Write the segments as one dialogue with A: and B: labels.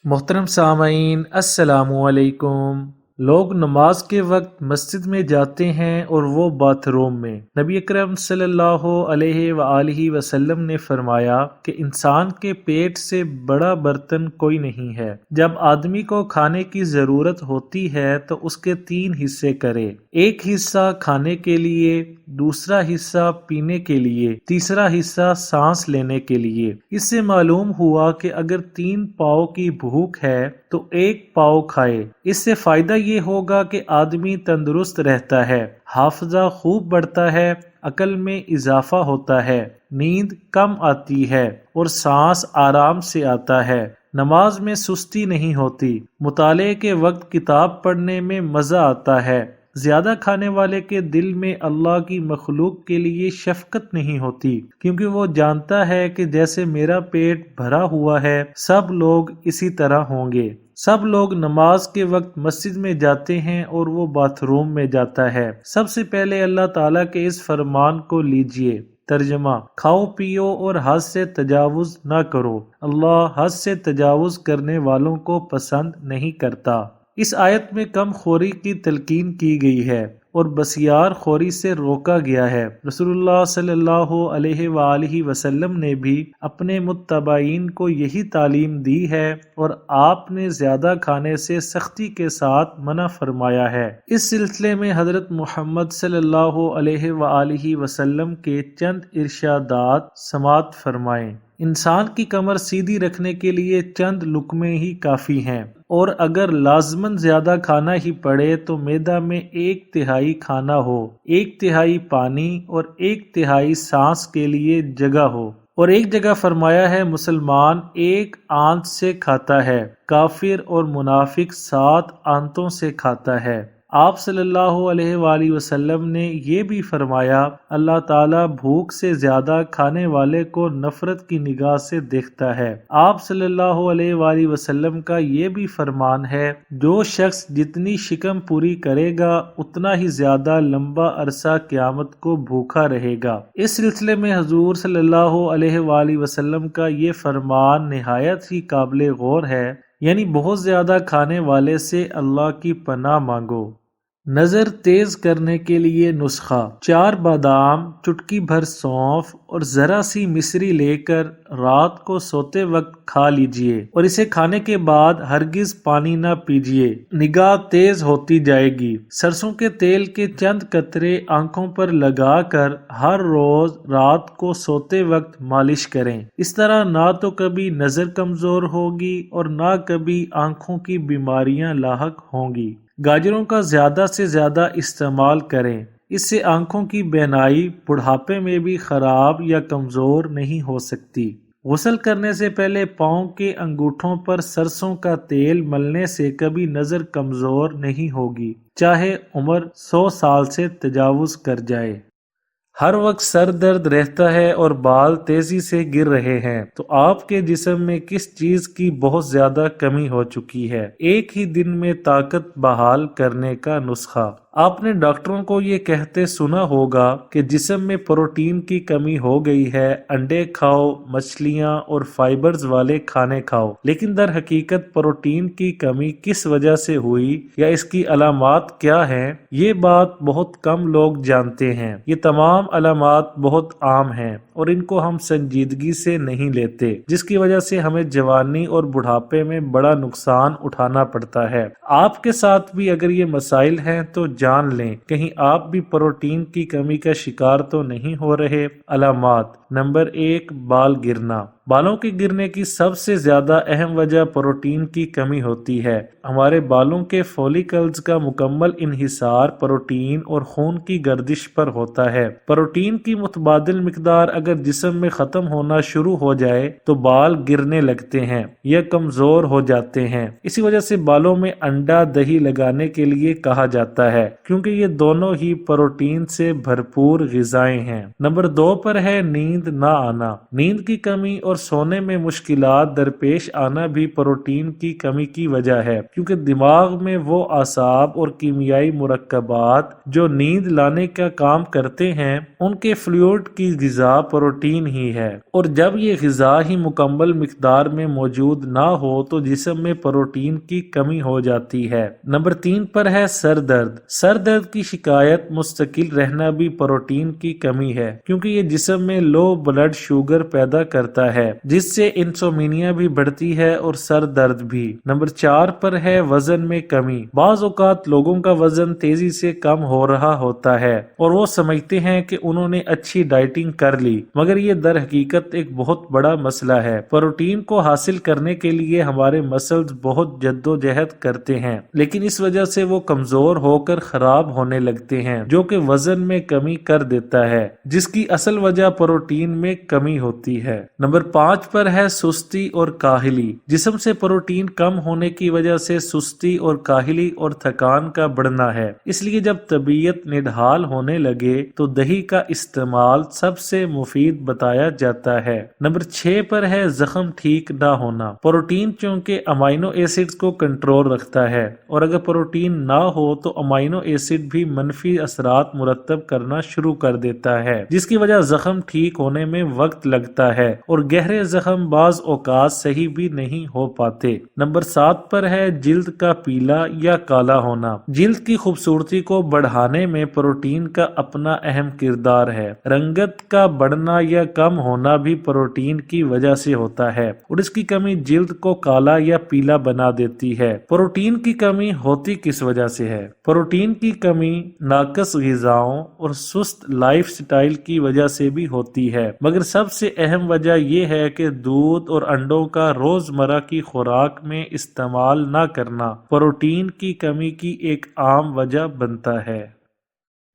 A: محترم سامعین، السلام علیکم۔ لوگ نماز کے وقت مسجد میں جاتے ہیں اور وہ باتھ روم میں۔ نبی اکرم صلی اللہ علیہ وآلہ وسلم نے فرمایا کہ انسان کے پیٹ سے بڑا برتن کوئی نہیں ہے۔ جب آدمی کو کھانے کی ضرورت ہوتی ہے تو اس کے 3 حصے کرے، ایک حصہ کھانے کے لیے، دوسرا حصہ پینے کے لیے، تیسرا حصہ سانس لینے کے لیے۔ اس سے معلوم ہوا کہ اگر 3 پاؤ کی بھوک ہے تو 1 پاؤ کھائے۔ اس سے فائدہ یہ ہوگا کہ آدمی تندرست رہتا ہے، حافظہ خوب بڑھتا ہے، عقل میں اضافہ ہوتا ہے، نیند کم آتی ہے اور سانس آرام سے آتا ہے۔ نماز میں سستی نہیں ہوتی، مطالعے کے وقت کتاب پڑھنے میں مزہ آتا ہے۔ زیادہ کھانے والے کے دل میں اللہ کی مخلوق کے لیے شفقت نہیں ہوتی، کیونکہ وہ جانتا ہے کہ جیسے میرا پیٹ بھرا ہوا ہے سب لوگ اسی طرح ہوں گے۔ سب لوگ نماز کے وقت مسجد میں جاتے ہیں اور وہ باتھ روم میں جاتا ہے۔ سب سے پہلے اللہ تعالیٰ کے اس فرمان کو لیجئے۔ ترجمہ: کھاؤ پیو اور حد سے تجاوز نہ کرو، اللہ حد سے تجاوز کرنے والوں کو پسند نہیں کرتا۔ اس آیت میں کم خوری کی تلقین کی گئی ہے اور بسیار خوری سے روکا گیا ہے۔ رسول اللہ صلی اللہ علیہ وآلہ وسلم نے بھی اپنے متبعین کو یہی تعلیم دی ہے اور آپ نے زیادہ کھانے سے سختی کے ساتھ منع فرمایا ہے۔ اس سلسلے میں حضرت محمد صلی اللہ علیہ وآلہ وسلم کے چند ارشادات سماعت فرمائیں۔ انسان کی کمر سیدھی رکھنے کے لیے چند لقمے ہی کافی ہیں، اور اگر لازماً زیادہ کھانا ہی پڑے تو معدہ میں 1/3 کھانا ہو، 1/3 پانی اور 1/3 سانس کے لیے جگہ ہو۔ اور ایک جگہ فرمایا ہے مسلمان 1 آنت سے کھاتا ہے، کافر اور منافق 7 آنتوں سے کھاتا ہے۔ آپ صلی اللہ علیہ وآلہ وسلم نے یہ بھی فرمایا اللہ تعالیٰ بھوک سے زیادہ کھانے والے کو نفرت کی نگاہ سے دیکھتا ہے۔ آپ صلی اللہ علیہ وآلہ وسلم کا یہ بھی فرمان ہے جو شخص جتنی شکم پوری کرے گا اتنا ہی زیادہ لمبا عرصہ قیامت کو بھوکا رہے گا۔ اس سلسلے میں حضور صلی اللہ علیہ وآلہ وسلم کا یہ فرمان نہایت ہی قابل غور ہے، یعنی بہت زیادہ کھانے والے سے اللہ کی پناہ مانگو۔ نظر تیز کرنے کے لیے نسخہ: 4 بادام، چٹکی بھر سونف اور ذرا سی مصری لے کر رات کو سوتے وقت کھا لیجئے اور اسے کھانے کے بعد ہرگز پانی نہ پیجئے، نگاہ تیز ہوتی جائے گی۔ سرسوں کے تیل کے چند قطرے آنکھوں پر لگا کر ہر روز رات کو سوتے وقت مالش کریں۔ اس طرح نہ تو کبھی نظر کمزور ہوگی اور نہ کبھی آنکھوں کی بیماریاں لاحق ہوں گی۔ گاجروں کا زیادہ سے زیادہ استعمال کریں، اس سے آنکھوں کی بینائی بڑھاپے میں بھی خراب یا کمزور نہیں ہو سکتی۔ غسل کرنے سے پہلے پاؤں کے انگوٹھوں پر سرسوں کا تیل ملنے سے کبھی نظر کمزور نہیں ہوگی، چاہے عمر 100 سال سے تجاوز کر جائے۔ ہر وقت سر درد رہتا ہے اور بال تیزی سے گر رہے ہیں تو آپ کے جسم میں کس چیز کی بہت زیادہ کمی ہو چکی ہے؟ ایک ہی دن میں طاقت بحال کرنے کا نسخہ۔ آپ نے ڈاکٹروں کو یہ کہتے سنا ہوگا کہ جسم میں پروٹین کی کمی ہو گئی ہے، انڈے کھاؤ، مچھلیاں اور فائبرز والے کھانے کھاؤ، لیکن در حقیقت پروٹین کی کمی کس وجہ سے ہوئی یا اس کی علامات کیا ہیں، یہ بات بہت کم لوگ جانتے ہیں۔ یہ تمام علامات بہت عام ہیں اور ان کو ہم سنجیدگی سے نہیں لیتے، جس کی وجہ سے ہمیں جوانی اور بڑھاپے میں بڑا نقصان اٹھانا پڑتا ہے۔ آپ کے ساتھ بھی اگر یہ مسائل ہیں تو جان لیں کہیں آپ بھی پروٹین کی کمی کا شکار تو نہیں ہو رہے۔ علامات: نمبر 1، بال گرنا۔ بالوں کے گرنے کی سب سے زیادہ اہم وجہ پروٹین کی کمی ہوتی ہے۔ ہمارے بالوں کے فولیکلز کا مکمل انحصار پروٹین اور خون کی گردش پر ہوتا ہے۔ پروٹین کی متبادل مقدار اگر جسم میں ختم ہونا شروع ہو جائے تو بال گرنے لگتے ہیں یا کمزور ہو جاتے ہیں۔ اسی وجہ سے بالوں میں انڈا دہی لگانے کے لیے کہا جاتا ہے، کیونکہ یہ دونوں ہی پروٹین سے بھرپور غذائیں ہیں۔ نمبر 2 پر ہے نیند نہ آنا۔ نیند کی کمی اور سونے میں مشکلات درپیش آنا بھی پروٹین کی کمی کی وجہ ہے، کیونکہ دماغ میں وہ اعصاب اور کیمیائی مرکبات جو نیند لانے کا کام کرتے ہیں ان کے فلوئڈ کی غذا پروٹین ہی ہے، اور جب یہ غذا ہی مکمل مقدار میں موجود نہ ہو تو جسم میں پروٹین کی کمی ہو جاتی ہے۔ نمبر 3 پر ہے سر درد۔ سر درد کی شکایت مستقل رہنا بھی پروٹین کی کمی ہے، کیونکہ یہ جسم میں لو بلڈ شوگر پیدا کرتا ہے جس سے انسومینیا بھی بڑھتی ہے اور سر درد بھی۔ نمبر 4 پر ہے وزن میں کمی۔ بعض اوقات لوگوں کا وزن تیزی سے کم ہو رہا ہوتا ہے اور وہ سمجھتے ہیں کہ انہوں نے اچھی ڈائٹنگ کر لی، مگر یہ در حقیقت ایک بہت بڑا مسئلہ ہے۔ پروٹین کو حاصل کرنے کے لیے ہمارے مسلز بہت جدوجہد کرتے ہیں، لیکن اس وجہ سے وہ کمزور ہو کر خراب ہونے لگتے ہیں، جو کہ وزن میں کمی کر دیتا ہے، جس کی اصل وجہ پروٹین میں کمی ہوتی ہے۔ نمبر 5 پر ہے سستی اور کاہلی۔ جسم سے پروٹین کم ہونے کی وجہ سے سستی اور کاہلی اور تھکان کا بڑھنا ہے، اس لیے جب طبیعت نڈھال ہونے لگے تو دہی کا استعمال سب سے مفید بتایا جاتا ہے۔ نمبر 6 پر ہے زخم ٹھیک نہ ہونا۔ پروٹین چونکہ امائنو ایسڈز کو کنٹرول رکھتا ہے، اور اگر پروٹین نہ ہو تو امائنو ایسڈ بھی منفی اثرات مرتب کرنا شروع کر دیتا ہے، جس کی وجہ زخم ٹھیک ہونے میں وقت لگتا ہے اور گہرے زخم بعض اوقات صحیح بھی نہیں ہو پاتے۔ نمبر 7 پر ہے جلد کا پیلا یا کالا ہونا۔ جلد کی خوبصورتی کو بڑھانے میں پروٹین کا اپنا اہم کردار ہے۔ رنگت کا بڑھنا یا کم ہونا بھی پروٹین کی وجہ سے ہوتا ہے، اور اس کی کمی جلد کو کالا یا پیلا بنا دیتی ہے۔ پروٹین کی کمی ہوتی کس وجہ سے ہے؟ پروٹین کی کمی ناقص غذاؤں اور سست لائف سٹائل کی وجہ سے بھی ہوتی ہے، مگر سب سے اہم وجہ یہ ہے کہ دودھ اور انڈوں کا روزمرہ کی خوراک میں استعمال نہ کرنا پروٹین کی کمی کی ایک عام وجہ بنتا ہے۔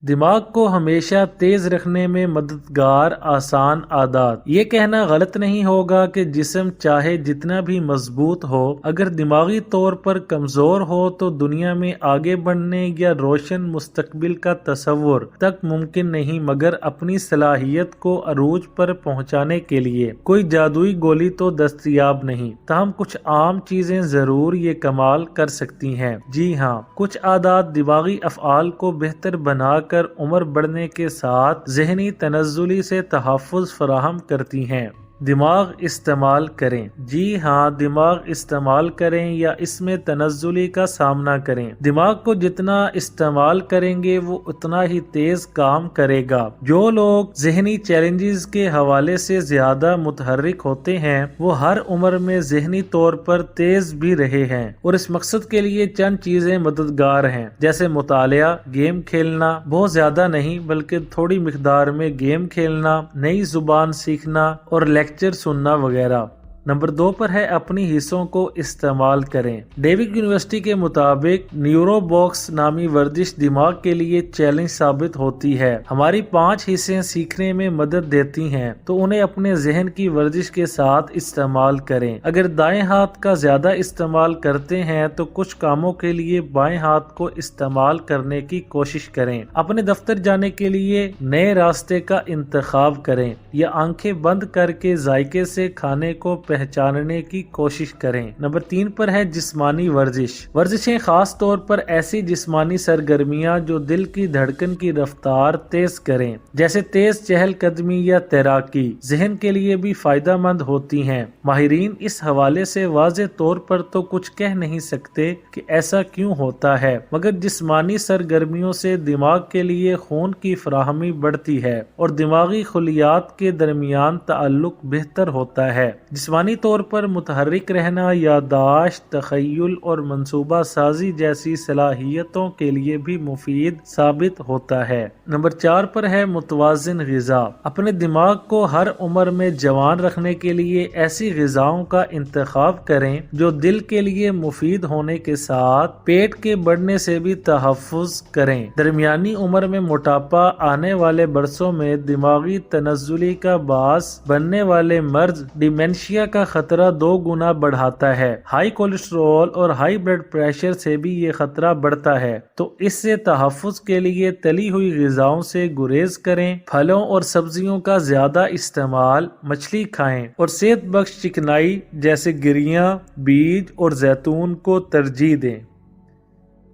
A: دماغ کو ہمیشہ تیز رکھنے میں مددگار آسان عادات۔ یہ کہنا غلط نہیں ہوگا کہ جسم چاہے جتنا بھی مضبوط ہو، اگر دماغی طور پر کمزور ہو تو دنیا میں آگے بڑھنے یا روشن مستقبل کا تصور تک ممکن نہیں، مگر اپنی صلاحیت کو عروج پر پہنچانے کے لیے کوئی جادوئی گولی تو دستیاب نہیں، تاہم کچھ عام چیزیں ضرور یہ کمال کر سکتی ہیں۔ جی ہاں، کچھ عادات دماغی افعال کو بہتر بنا کر عمر بڑھنے کے ساتھ ذہنی تنزلی سے تحفظ فراہم کرتی ہیں۔ دماغ استعمال کریں۔ جی ہاں، دماغ استعمال کریں یا اس میں تنزلی کا سامنا کریں۔ دماغ کو جتنا استعمال کریں گے وہ اتنا ہی تیز کام کرے گا۔ جو لوگ ذہنی چیلنجز کے حوالے سے زیادہ متحرک ہوتے ہیں وہ ہر عمر میں ذہنی طور پر تیز بھی رہے ہیں، اور اس مقصد کے لیے چند چیزیں مددگار ہیں، جیسے مطالعہ، گیم کھیلنا، بہت زیادہ نہیں بلکہ تھوڑی مقدار میں گیم کھیلنا، نئی زبان سیکھنا اور لیکچر سننا وغیرہ۔ نمبر 2 پر ہے اپنی حصوں کو استعمال کریں۔ ڈیوک یونیورسٹی کے مطابق نیورو باکس نامی ورزش دماغ کے لیے چیلنج ثابت ہوتی ہے۔ ہماری 5 حصے سیکھنے میں مدد دیتی ہیں، تو انہیں اپنے ذہن کی ورزش کے ساتھ استعمال کریں۔ اگر دائیں ہاتھ کا زیادہ استعمال کرتے ہیں تو کچھ کاموں کے لیے بائیں ہاتھ کو استعمال کرنے کی کوشش کریں۔ اپنے دفتر جانے کے لیے نئے راستے کا انتخاب کریں، یا آنکھیں بند کر کے ذائقے سے کھانے کو پہچاننے کی کوشش کریں۔ نمبر 3 پر ہے جسمانی ورزش۔ ورزشیں خاص طور پر ایسی جسمانی سرگرمیاں جو دل کی دھڑکن کی رفتار تیز کریں، جیسے تیز چہل قدمی یا تیراکی، ذہن کے لیے بھی فائدہ مند ہوتی ہیں۔ ماہرین اس حوالے سے واضح طور پر تو کچھ کہہ نہیں سکتے کہ ایسا کیوں ہوتا ہے، مگر جسمانی سرگرمیوں سے دماغ کے لیے خون کی فراہمی بڑھتی ہے اور دماغی خلیات کے درمیان تعلق بہتر ہوتا ہے۔ جسمانی طور پر متحرک رہنا یادداشت، تخیل اور منصوبہ سازی جیسی صلاحیتوں کے لیے بھی مفید ثابت ہوتا ہے۔ نمبر 4 پر ہے متوازن غذا۔ اپنے دماغ کو ہر عمر میں جوان رکھنے کے لیے ایسی غذاؤں کا انتخاب کریں جو دل کے لیے مفید ہونے کے ساتھ پیٹ کے بڑھنے سے بھی تحفظ کریں۔ درمیانی عمر میں موٹاپا آنے والے برسوں میں دماغی تنزلی کا باعث بننے والے مرض ڈیمینشیا کا خطرہ 2 گنا بڑھاتا ہے۔ ہائی کولیسٹرول اور ہائی بلڈ پریشر سے بھی یہ خطرہ بڑھتا ہے، تو اس سے تحفظ کے لیے تلی ہوئی غذاؤں سے گریز کریں، پھلوں اور سبزیوں کا زیادہ استعمال، مچھلی کھائیں اور صحت بخش چکنائی جیسے گریاں، بیج اور زیتون کو ترجیح دیں۔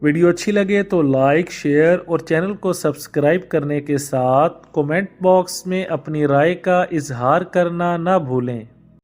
A: ویڈیو اچھی لگے تو لائک، شیئر اور چینل کو سبسکرائب کرنے کے ساتھ کومنٹ باکس میں اپنی رائے کا اظہار کرنا نہ بھولیں۔